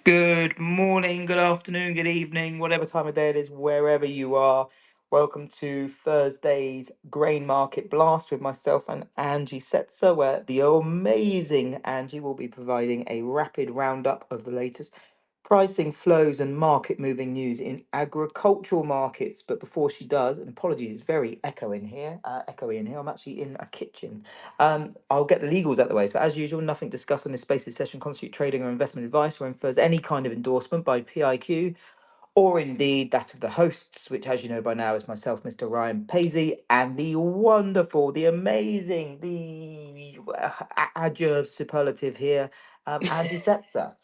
Good morning, good afternoon, good evening, whatever time of day it is, wherever you are. Welcome to Thursday's Grain Market Blast with myself and Angie Setzer, where the amazing Angie will be providing a rapid roundup of the latest pricing, flows, and market moving news in agricultural markets. But before she does, and apologies, it's very echoey in here. I'm actually in a kitchen. I'll get the legals out the way. So, as usual, nothing discussed on this spaces session constitute trading or investment advice or infers any kind of endorsement by PIQ or indeed that of the hosts, which, as you know by now, is myself, Mr. Ryan Paisley, and the wonderful, the amazing, the adjurb superlative here, Angie Setzer.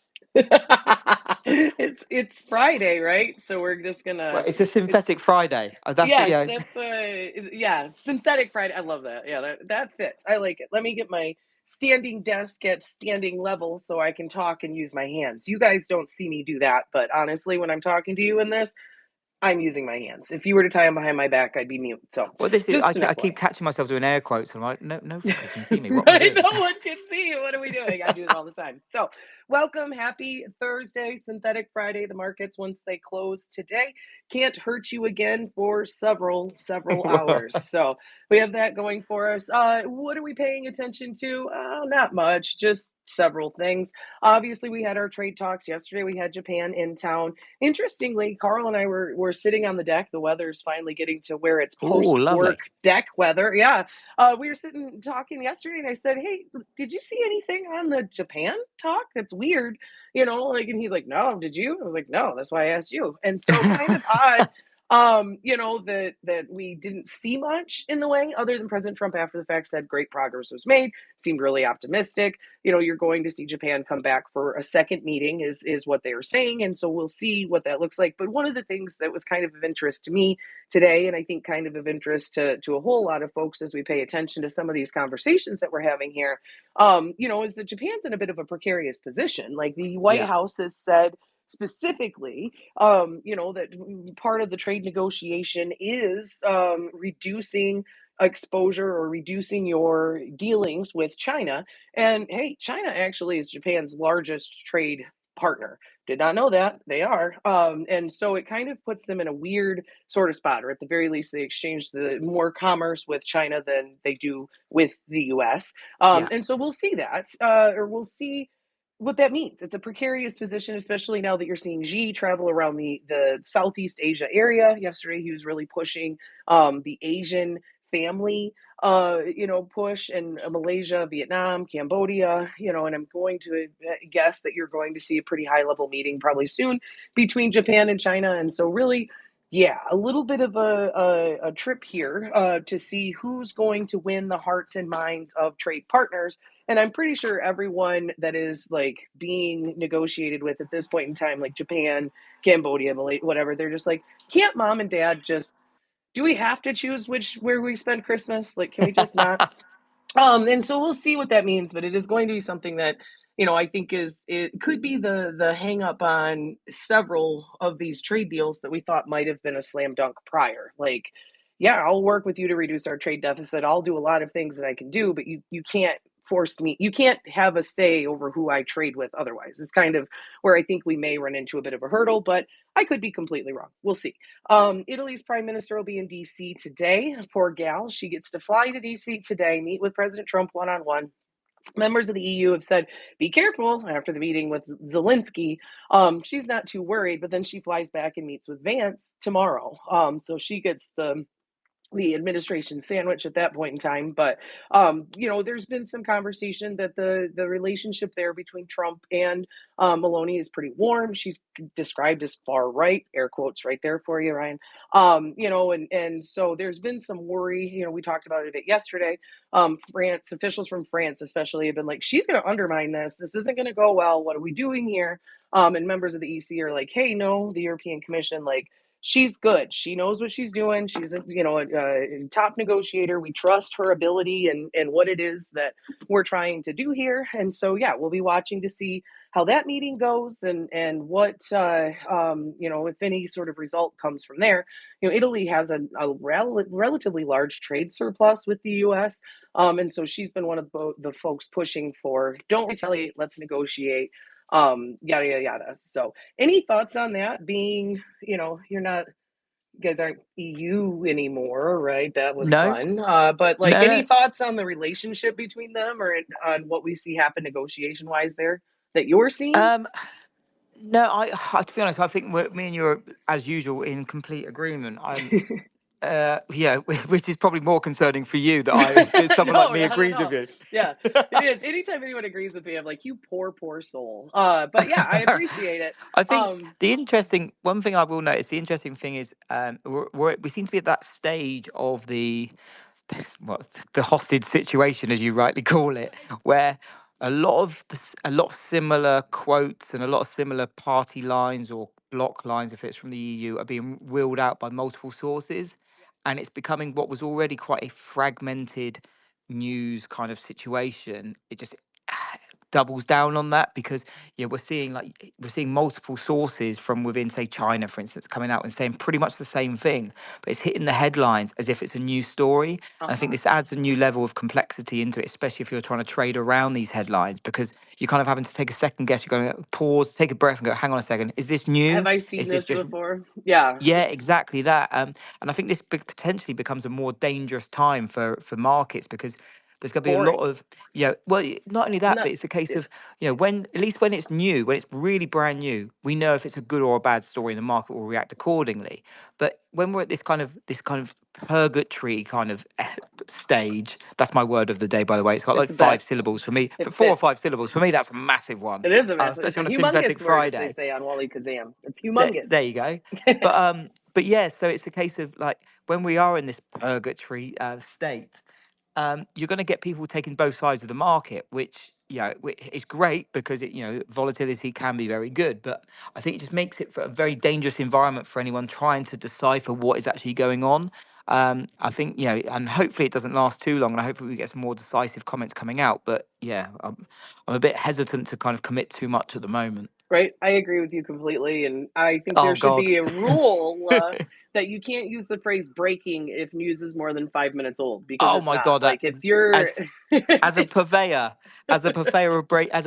It's Friday, right? So we're just Well, gonna it's a it's synthetic Friday. That's yes, yeah. that's yeah, synthetic Friday. I love that. Yeah, that fits. I like it. Let me get my standing desk at standing level so I can talk and use my hands. You guys don't see me do that, but honestly, when I'm talking to you in this, I'm using my hands. If you were to tie them behind my back, I'd be mute. So Well, this is just an I keep FYI. catching myself doing air quotes. And I'm like, no, no fucker can see me. What am I Right? doing? No one can see you. What are we doing? I do it all the time. So, welcome. Happy Thursday, Synthetic Friday. The markets, once they close today, can't hurt you again for several hours. So, we have that going for us. What are we paying attention to? Not much, just several things. Obviously, we had our trade talks yesterday. We had Japan in town. Interestingly, Carl and I were sitting on the deck. The weather's finally getting to where it's Oh, post work lovely. deck weather. Yeah, we were sitting talking yesterday, and I said, "Hey, did you see anything on the Japan talk? That's weird, like." And he's like, "No, did you?" I was like, "No, that's why I asked you." And so, kind of odd, that we didn't see much in the way, other than President Trump after the fact said great progress was made, seemed really optimistic. You're going to see Japan come back for a second meeting, is what they were saying, and so we'll see what that looks like. But one of the things that was kind of interest to me today, and I think kind of interest to a whole lot of folks as we pay attention to some of these conversations that we're having here, is that Japan's in a bit of a precarious position. Like the White Yeah. House has said specifically, that part of the trade negotiation is reducing exposure or reducing your dealings with China. And hey, China actually is Japan's largest trade partner. Did not know that. They are. And so it kind of puts them in a weird sort of spot, or at the very least, they exchange the more commerce with China than they do with the US. Yeah. And so we'll see that, or we'll see what that means. It's a precarious position, especially now that you're seeing Xi travel around the Southeast Asia area. Yesterday, he was really pushing the Asian family push in Malaysia, Vietnam, Cambodia, and I'm going to guess that you're going to see a pretty high level meeting probably soon between Japan and China. And so, really, yeah, a little bit of a trip here to see who's going to win the hearts and minds of trade partners. And I'm pretty sure everyone that is like being negotiated with at this point in time, like Japan, Cambodia, Malaysia, whatever, they're just like, can't mom and dad just do we have to choose where we spend Christmas? Like, can we just not? And so we'll see what that means, but it is going to be something that, I think it could be the hang up on several of these trade deals that we thought might have been a slam dunk prior. Like, yeah, I'll work with you to reduce our trade deficit. I'll do a lot of things that I can do, but you can't force me. You can't have a say over who I trade with otherwise. It's kind of where I think we may run into a bit of a hurdle, but I could be completely wrong. We'll see. Italy's prime minister will be in DC today. Poor gal. She gets to fly to DC today, meet with President Trump one on one. Members of the EU have said, be careful after the meeting with Zelensky. She's not too worried, but then she flies back and meets with Vance tomorrow. So she gets the administration sandwich at that point in time. But there's been some conversation that the relationship there between Trump and Maloney is pretty warm. She's described as far right, air quotes right there for you, Ryan. And so there's been some worry. We talked about it a bit yesterday. France officials from France, especially, have been like, she's going to undermine this. This isn't going to go well. What are we doing here? And members of the EC are like, hey, no, the European Commission, like, she's good. She knows what she's doing. She's a top negotiator. We trust her ability and what it is that we're trying to do here. And so, yeah, we'll be watching to see how that meeting goes and what if any sort of result comes from there. Italy has a relatively large trade surplus with the U.S. And so she's been one of the folks pushing for don't retaliate, let's negotiate. Yada yada yada. So, any thoughts on that? Being, you're not, you guys aren't EU anymore, right? That was No, fun. But like, no, any no. thoughts on the relationship between them, or on what we see happen negotiation wise there that you're seeing? Um, no. To be honest, I think me and you are, as usual, in complete agreement. Yeah, which is probably more concerning for you that that someone like No, me not at agrees with all. you. Yeah, it is. Anytime anyone agrees with me, I'm like, you poor, poor soul. But yeah, I appreciate it. I think Um, the interesting one thing I will notice, the interesting thing is, we seem to be at that stage of well, the hostage situation, as you rightly call it, where a lot of similar quotes and a lot of similar party lines or block lines, if it's from the EU, are being wheeled out by multiple sources, and it's becoming what was already quite a fragmented news kind of situation. It just doubles down on that because we're seeing multiple sources from within, say, China, for instance, coming out and saying pretty much the same thing, but it's hitting the headlines as if it's a new story. And I think uh-huh. this adds a new level of complexity into it, especially if you're trying to trade around these headlines, because you're kind of having to take a second guess. You're going to pause, take a breath, and go, "Hang on a second, is this new? Have I seen Is this this just?" before? Yeah, Yeah, exactly that. And I think this potentially becomes a more dangerous time for markets because there's going to be a lot boring. of, not only that, No, but it's a case yeah, of, when, at least when it's new, when it's really brand new, we know if it's a good or a bad story and the market will react accordingly. But when we're at this kind of purgatory kind of stage, that's my word of the day, by the way. It's got it's like the five best. syllables for me. For It four or fits. five syllables, for me, that's a massive one, It is a mess. It's especially a on a synthetic humongous word, as they Friday. say on Wally Kazam. It's There, humongous. there you go. But yeah, so it's a case of like when we are in this purgatory state, you're going to get people taking both sides of the market, which is great because volatility can be very good, but I think it just makes it for a very dangerous environment for anyone trying to decipher what is actually going on. I think and hopefully it doesn't last too long, and I hopefully we get some more decisive comments coming out. But yeah, I'm a bit hesitant to kind of commit too much at the moment. Right? I agree with you completely, and I think Oh there should God. be a rule that you can't use the phrase "breaking" if news is more than 5 minutes old because Oh it's my not. God, that Like if you're, as as a purveyor, as a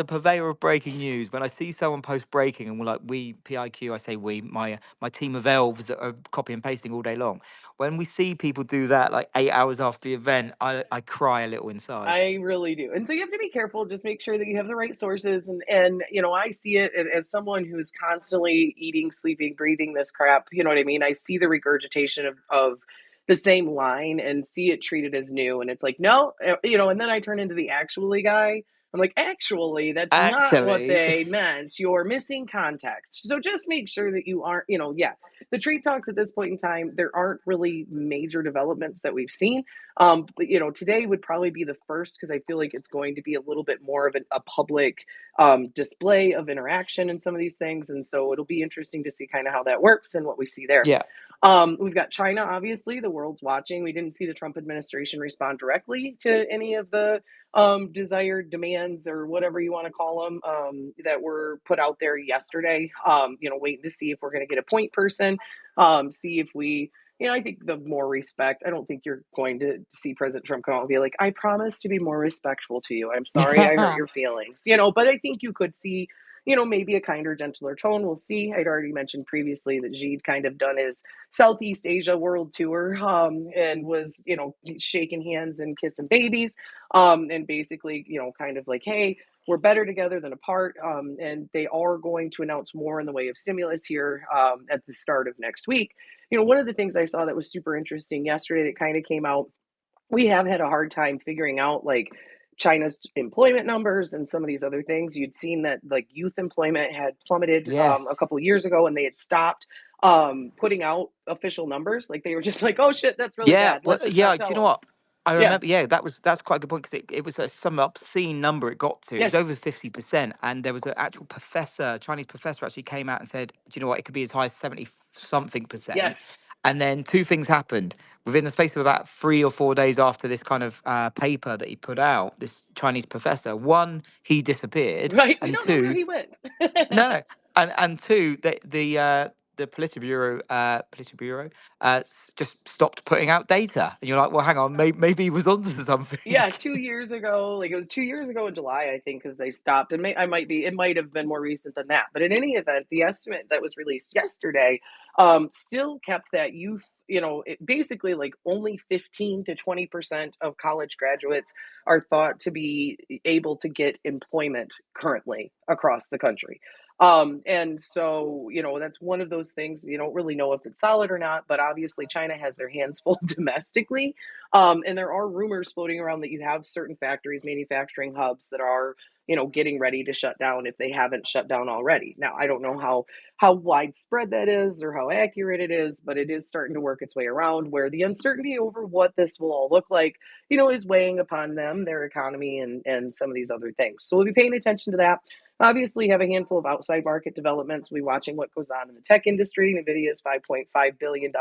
purveyor of breaking news, when I see someone post breaking and we're like, we PIQ, I say we, my team of elves that are copy and pasting all day long. When we see people do that like 8 hours after the event, I cry a little inside. I really do. And so you have to be careful, just make sure that you have the right sources, and I see it as someone who's constantly eating, sleeping, breathing this crap, you know what I mean? I see the regurgitation of the same line and see it treated as new, and it's like, "No," and then I turn into the actually guy. I'm like, "Actually, that's not what Actually, they meant. You're missing context." So just make sure that you aren't, yeah. The trade talks at this point in time, there aren't really major developments that we've seen. But today would probably be the first because I feel like it's going to be a little bit more of a public display of interaction in some of these things, and so it'll be interesting to see kind of how that works and what we see there. yeah, We've got China, obviously, the world's watching. We didn't see the Trump administration respond directly to any of the desired demands or whatever you want to call them that were put out there yesterday. Waiting to see if we're going to get a point person, see if we I think the more respect, I don't think you're going to see President Trump come out and be like, I promise to be more respectful to you. I'm sorry I hurt yeah, your feelings, but I think you could see, maybe a kinder, gentler tone. We'll see. I'd already mentioned previously that Xi kind of done his Southeast Asia world tour and was, shaking hands and kissing babies and basically, kind of like, hey, we're better together than apart. And they are going to announce more in the way of stimulus here at the start of next week. One of the things I saw that was super interesting yesterday that kind of came out, we have had a hard time figuring out like China's employment numbers and some of these other things. You'd seen that like youth employment had plummeted a yes. couple years ago and they had stopped putting out official numbers. Like they were just like, oh shit, that's really Yeah, bad. well, Let's just yeah. not Do you tell know them. what? I Yeah. remember. Yeah, that's quite a good point because it was some obscene number it got to. It was Yes. over 50%, and there was an actual professor, Chinese professor, actually came out and said, "Do you know what? It could be as high as 70 something percent." Yes. And then two things happened within the space of about 3 or 4 days after this kind of paper that he put out. This Chinese professor, one, he disappeared, Right. We and don't know where two, he went. no, no, and two, the Politburo just stopped putting out data, and you're like, well, hang on, maybe he was onto something. Yeah, 2 years ago, like, it was 2 years ago in July, I think, because they stopped, and I might be it might have been more recent than that, but in any event, the estimate that was released yesterday, still kept that youth, it basically, like, only 15 to 20% of college graduates are thought to be able to get employment currently across the country. And so, that's one of those things you don't really know if it's solid or not, but obviously China has their hands full domestically, and there are rumors floating around that you have certain factories, manufacturing hubs that are, getting ready to shut down if they haven't shut down already. Now, I don't know how widespread that is or how accurate it is, but it is starting to work its way around where the uncertainty over what this will all look like, is weighing upon them, their economy, and some of these other things. So we'll be paying attention to that. Obviously, have a handful of outside market developments. We'll be watching what goes on in the tech industry. Nvidia's $5.5 billion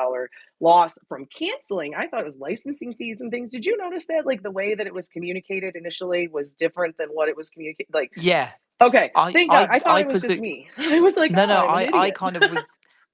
loss from canceling. I thought it was licensing fees and things. Did you notice that? Like the way that it was communicated initially was different than what it was communicated. Like, Yeah, okay, I thank God. I I thought I it was just presume. me. I was like, No, oh, no, I'm an I idiot. kind of was.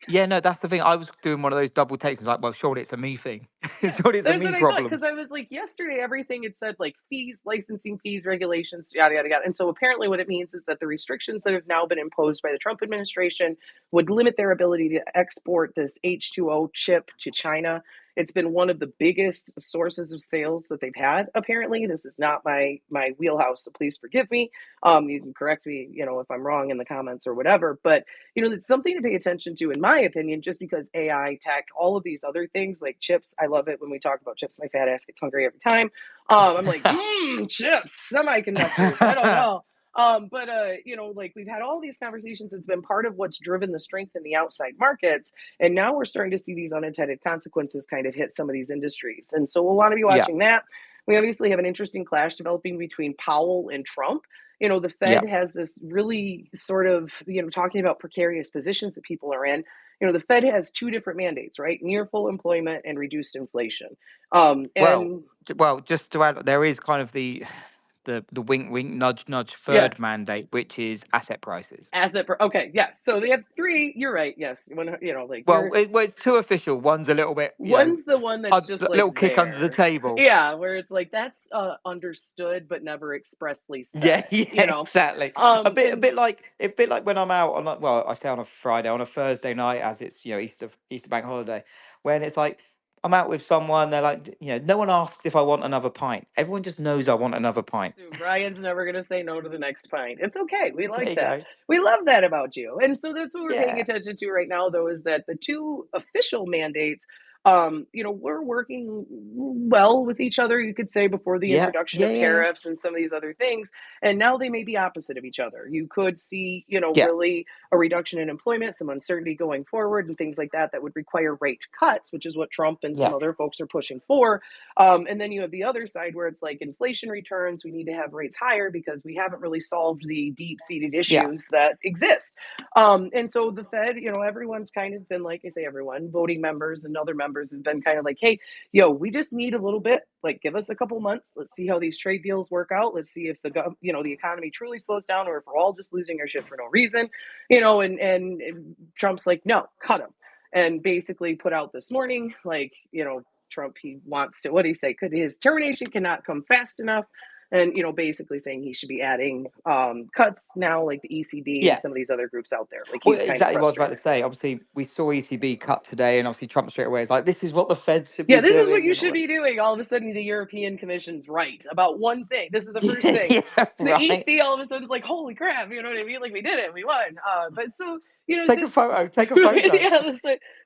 Yeah, no, that's the thing. I was doing one of those double takes. It's like, well, surely it's a me thing. Yeah, Surely it's a that's me what I thought problem. because I was like, yesterday, everything it said like fees, licensing fees, regulations, yada, yada, yada. And so apparently, what it means is that the restrictions that have now been imposed by the Trump administration would limit their ability to export this H2O chip to China. It's been one of the biggest sources of sales that they've had. Apparently, this is not my wheelhouse, so please forgive me. You can correct me, if I'm wrong in the comments or whatever. But it's something to pay attention to, in my opinion, just because AI, tech, all of these other things like chips. I love it when we talk about chips. My fat ass gets hungry every time. I'm like, chips, semiconductors. I don't know. Like we've had all these conversations. It's been part of what's driven the strength in the outside markets. And now we're starting to see these unintended consequences kind of hit some of these industries. And so we'll want to be Yeah, watching that. We obviously have an interesting clash developing between Powell and Trump. The yeah, Fed has this really sort of, talking about precarious positions that people are in. The Fed has two different mandates, right? Near full employment and reduced inflation. well, And well, just to add, there is kind of the wink wink nudge nudge yeah, third mandate, which is asset prices. okay, yeah. So they have three. You're right. Yes, when like you're Well, it's too official. One's a little bit, one's the one that's just a like little kick under the there. table. Yeah, where it's like that's understood but never expressly Yeah, said, yeah, exactly. and A bit like when I'm out on, well, I say on a Friday, on a Thursday night, as it's Easter bank holiday, when it's like I'm out with someone, they're like, no one asks if I want another pint. Everyone just knows I want another pint. so Ryan's never going to say no to the next pint. It's okay. We There like you that. go. We love that about you. And so that's what we're paying Yeah, attention to right now, though, is that the two official mandates, we're working well with each other, you could say, before the yeah, introduction yeah, of yeah, yeah, tariffs and some of these other things. And now they may be opposite of each other. You could see, yeah, really a reduction in employment, some uncertainty going forward, and things like that that would require rate cuts, which is what Trump and some yeah, other folks are pushing for. And then you have the other side where it's like inflation returns. We need to have rates higher because we haven't really solved the deep seated yeah, issues that exist. And so the Fed, everyone's kind of been like, I say everyone, voting members and other members have been kind of like, hey, we just need a little bit. Like, give us a couple months. Let's see how these trade deals work out. Let's see if the economy truly slows down, or if we're all just losing our shit for no reason. And Trump's like, no, cut them, and basically put out this morning, like, Trump, he wants to, what do you say? Could his termination cannot come fast enough? And, basically saying he should be adding cuts now, like the ECB and yeah. some of these other groups out there. Like Well, he's kind of exactly what I was about to frustrated. say. Obviously, we saw ECB cut today, and obviously Trump straight away is like, "This is what the Fed should Yeah, be this is what doing," you and all should that. be doing. All of a sudden, the European Commission's right about one thing. This is the first Yeah, thing. yeah, The right. EC all of a sudden is like, holy crap, you know what I mean? Like we did it, we won. But so Take a that's photo. Take a photo. yeah.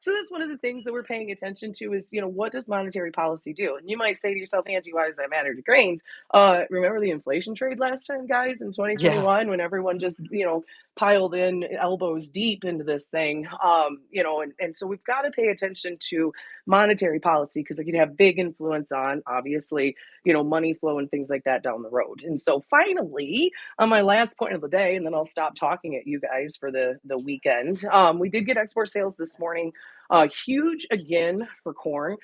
So that's one of the things that we're paying attention to is what does monetary policy do? And you might say to yourself, Angie, why does that matter to grains? Remember the inflation trade last time, guys, in Yeah, 2021 when everyone just piled in elbows deep into this thing. And so we've got to pay attention to monetary policy because it can have big influence on obviously money flow and things like that down the road. And so finally, on my last point of the day, and then I'll stop talking at you guys for the weekend, we did get export sales this morning, huge again for corn.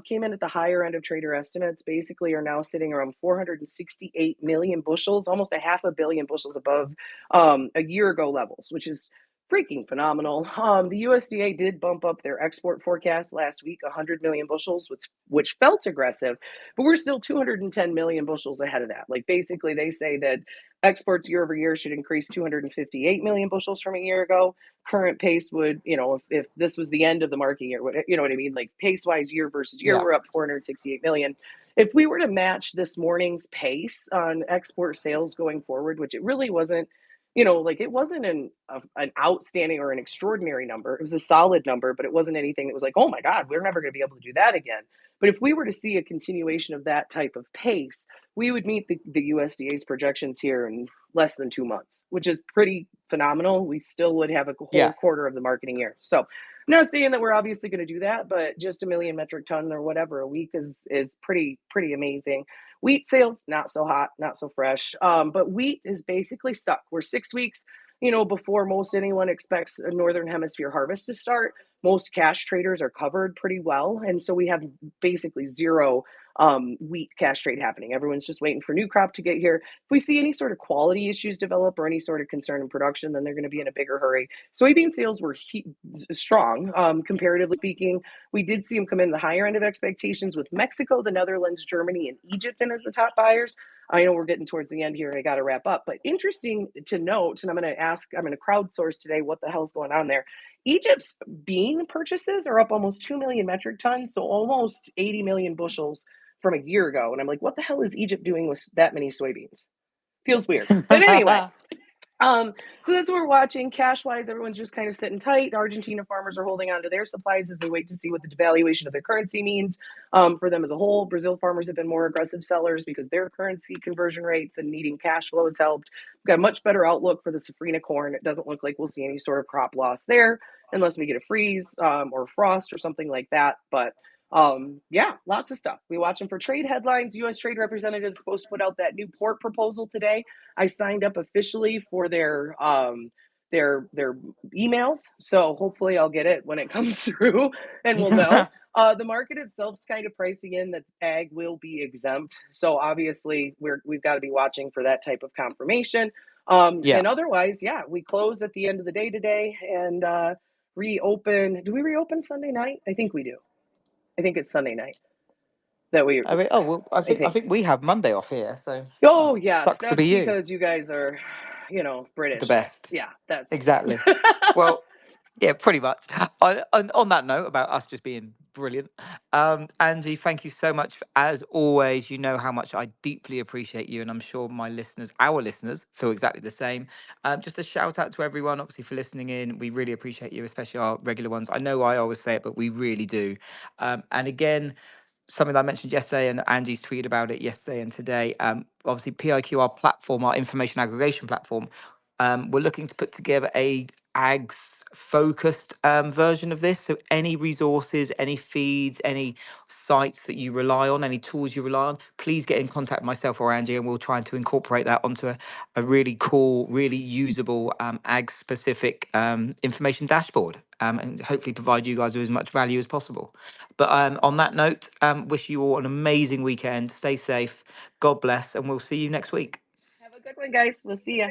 Came in at the higher end of trader estimates, basically are now sitting around 468 million bushels, almost a half a billion bushels above a year ago levels, which is freaking phenomenal. The USDA did bump up their export forecast last week, 100 million bushels, which felt aggressive, but we're still 210 million bushels ahead of that. Like basically, they say that exports year over year should increase 258 million bushels from a year ago. Current pace would, if this was the end of the market year, you know what I mean? Like pace wise, year versus year, Yeah. we're up 468 million. If we were to match this morning's pace on export sales going forward, which it really wasn't, like it wasn't an outstanding or an extraordinary number. It was a solid number, but it wasn't anything that was like, oh my God, we're never going to be able to do that again. But if we were to see a continuation of that type of pace, we would meet the USDA's projections here in less than 2 months, which is pretty phenomenal. We still would have a whole Yeah. quarter of the marketing year. So I'm not saying that we're obviously going to do that, but just a million metric ton or whatever a week is pretty amazing. Wheat sales, not so hot, not so fresh. But wheat is basically stuck. We're 6 weeks, before most anyone expects a northern hemisphere harvest to start. Most cash traders are covered pretty well, and so we have basically zero wheat cash trade happening. Everyone's just waiting for new crop to get here. If we see any sort of quality issues develop or any sort of concern in production, then they're going to be in a bigger hurry. Soybean sales were strong, comparatively speaking. We did see them come in the higher end of expectations with Mexico, the Netherlands, Germany, and Egypt in as the top buyers. I know we're getting towards the end here and I got to wrap up, but interesting to note, and I'm going to crowdsource today what the hell's going on there. Egypt's bean purchases are up almost 2 million metric tons, so almost 80 million bushels from a year ago. And I'm like, what the hell is Egypt doing with that many soybeans? Feels weird. But anyway, um, so that's what we're watching. Cash wise, everyone's just kind of sitting tight. Argentina farmers are holding on to their supplies as they wait to see what the devaluation of their currency means for them as a whole. Brazil farmers have been more aggressive sellers because their currency conversion rates and needing cash flow has helped. We've got a much better outlook for the safrina corn. It doesn't look like we'll see any sort of crop loss there unless we get a freeze or frost or something like that. But yeah, lots of stuff. We watching for trade headlines. U.S. Trade Representative is supposed to put out that new port proposal today. I signed up officially for their emails, so hopefully I'll get it when it comes through, and we'll know. The market itself's kind of pricing in that ag will be exempt, so obviously we've got to be watching for that type of confirmation. Yeah. And otherwise, yeah, we close at the end of the day today and reopen. Do we reopen Sunday night? I think we do. I think it's Sunday night that we. I mean, oh well, I I think think. we have Monday off here, so Oh yes, sucks to be that's you. because you guys are, The British. best. Yeah, that's. Exactly. Well, yeah, pretty much. On that note about us just being brilliant, Angie, thank you so much. As always, you know how much I deeply appreciate you, and I'm sure our listeners, feel exactly the same. Just a shout out to everyone, obviously, for listening in. We really appreciate you, especially our regular ones. I know I always say it, but we really do. And again, something that I mentioned yesterday, and Angie's tweeted about it yesterday and today. Obviously, PIQ, our platform, our information aggregation platform, we're looking to put together a ags focused version of this. So any resources, any feeds, any sites that you rely on, any tools you rely on, please get in contact with myself or Angie, and we'll try to incorporate that onto a really cool, really usable ag specific information dashboard, and hopefully provide you guys with as much value as possible. But on that note, wish you all an amazing weekend. Stay safe. God bless, and we'll see you next week. Have a good one, guys. We'll see ya.